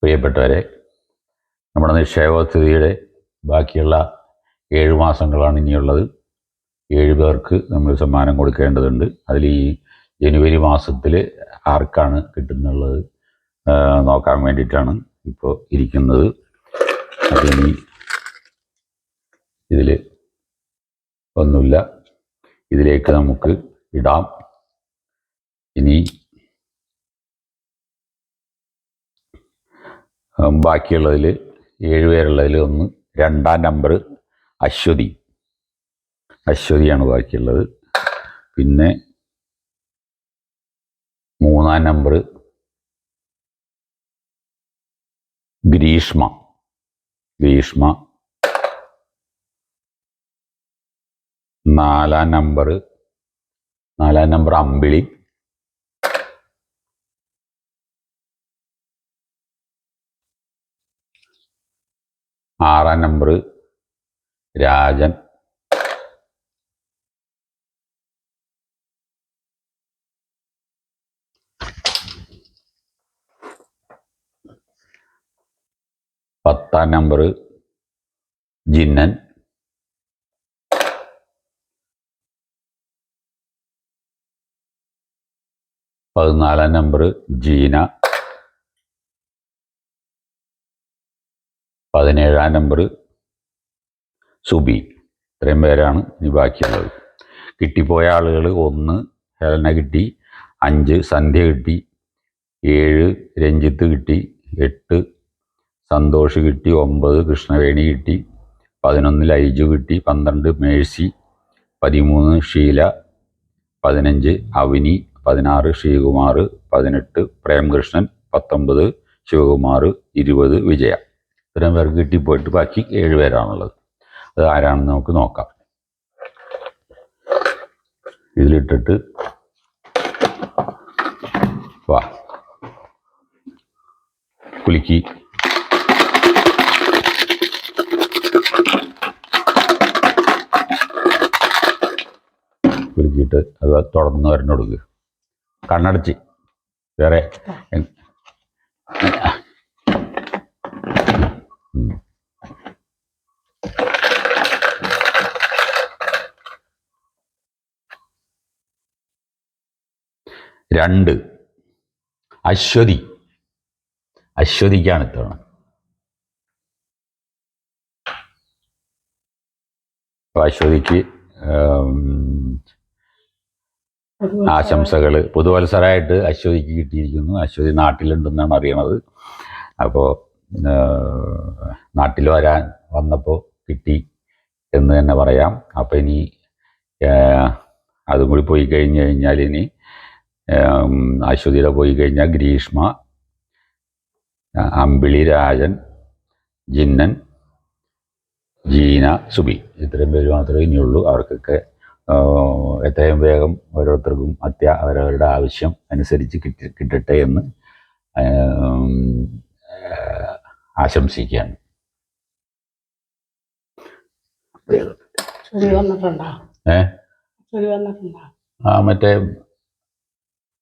പ്രിയപ്പെട്ടവരെ, നമ്മുടെ നിക്ഷേപസ്ഥിതിയുടെ ബാക്കിയുള്ള 7 മാസങ്ങളാണ് ഇനിയുള്ളത്. 7 പേർക്ക് നമ്മൾ സമ്മാനം കൊടുക്കേണ്ടതുണ്ട്. അതിൽ ഈ ജനുവരി മാസത്തിൽ ആർക്കാണ് കിട്ടുന്നുള്ളത് നോക്കാൻ വേണ്ടിയിട്ടാണ് ഇപ്പോൾ ഇരിക്കുന്നത്. അതിനി ഇതിൽ ഒന്നുമില്ല, ഇതിലേക്ക് നമുക്ക് ഇടാം. ഇനി ബാക്കിയുള്ളതിൽ 7 പേരുള്ളതിൽ ഒന്ന് 2ാം നമ്പർ അശ്വതിയാണ് ബാക്കിയുള്ളത്. പിന്നെ 3ാം നമ്പർ ഗ്രീഷ്മ. 4ാം നമ്പർ അമ്പിളി. 6ാം number Rajan. 10ാം number ജിന്നൻ. 14ാം number Jeena. 17ാം number Subi. ഇത്രയും പേരാണ് ഇനി ബാക്കിയുള്ളത്. കിട്ടിപ്പോയ ആളുകൾ 1 ഹെലന കിട്ടി, 5 സന്ധ്യ കിട്ടി, 7 രഞ്ജിത്ത് കിട്ടി, 8 സന്തോഷ് കിട്ടി, 9 കൃഷ്ണവേണി കിട്ടി, 11 ലൈജു കിട്ടി, 12 മേഴ്സി, 13 ഷീല, 15 അവിനി, 16 ശ്രീകുമാർ, 18 പ്രേംകൃഷ്ണൻ, 19 ശിവകുമാർ, 20 വിജയ. ഇത്രയും പേർക്ക് കിട്ടിപ്പോയിട്ട് ബാക്കി 7 പേരാണുള്ളത്. അത് ആരാണെന്ന് നമുക്ക് നോക്കാം. ഇതിലിട്ടിട്ട് വാ കുലുക്കി. കുലുക്കിയിട്ട് അത് തുടർന്ന് വരണം കൊടുക്കുക. കണ്ണടച്ച് വേറെ 2 അശ്വതിക്കാണ് ഇത്തവണ. അപ്പോൾ അശ്വതിക്ക് ആശംസകൾ. പുതുവത്സരമായിട്ട് അശ്വതിക്ക് കിട്ടിയിരിക്കുന്നു. അശ്വതി നാട്ടിലുണ്ടെന്നാണ് അറിയണത്. അപ്പോൾ നാട്ടിൽ വന്നപ്പോൾ കിട്ടി എന്ന് തന്നെ പറയാം. അപ്പോൾ ഇനി അതും കൂടി പോയി കഴിഞ്ഞാൽ ഇനി അശ്വതിയുടെ പോയി കഴിഞ്ഞാൽ ഗ്രീഷ്മ, അമ്പിളി, രാജൻ, ജിന്നൻ, ജീന, സുബി, ഇത്രയും പേര് മാത്രമേ ഇനിയുള്ളൂ. അവർക്കൊക്കെ എത്രയും വേഗം ഓരോരുത്തർക്കും അവരവരുടെ ആവശ്യം അനുസരിച്ച് കിട്ടട്ടെ എന്ന് ആശംസിക്കുകയാണ്. മറ്റേ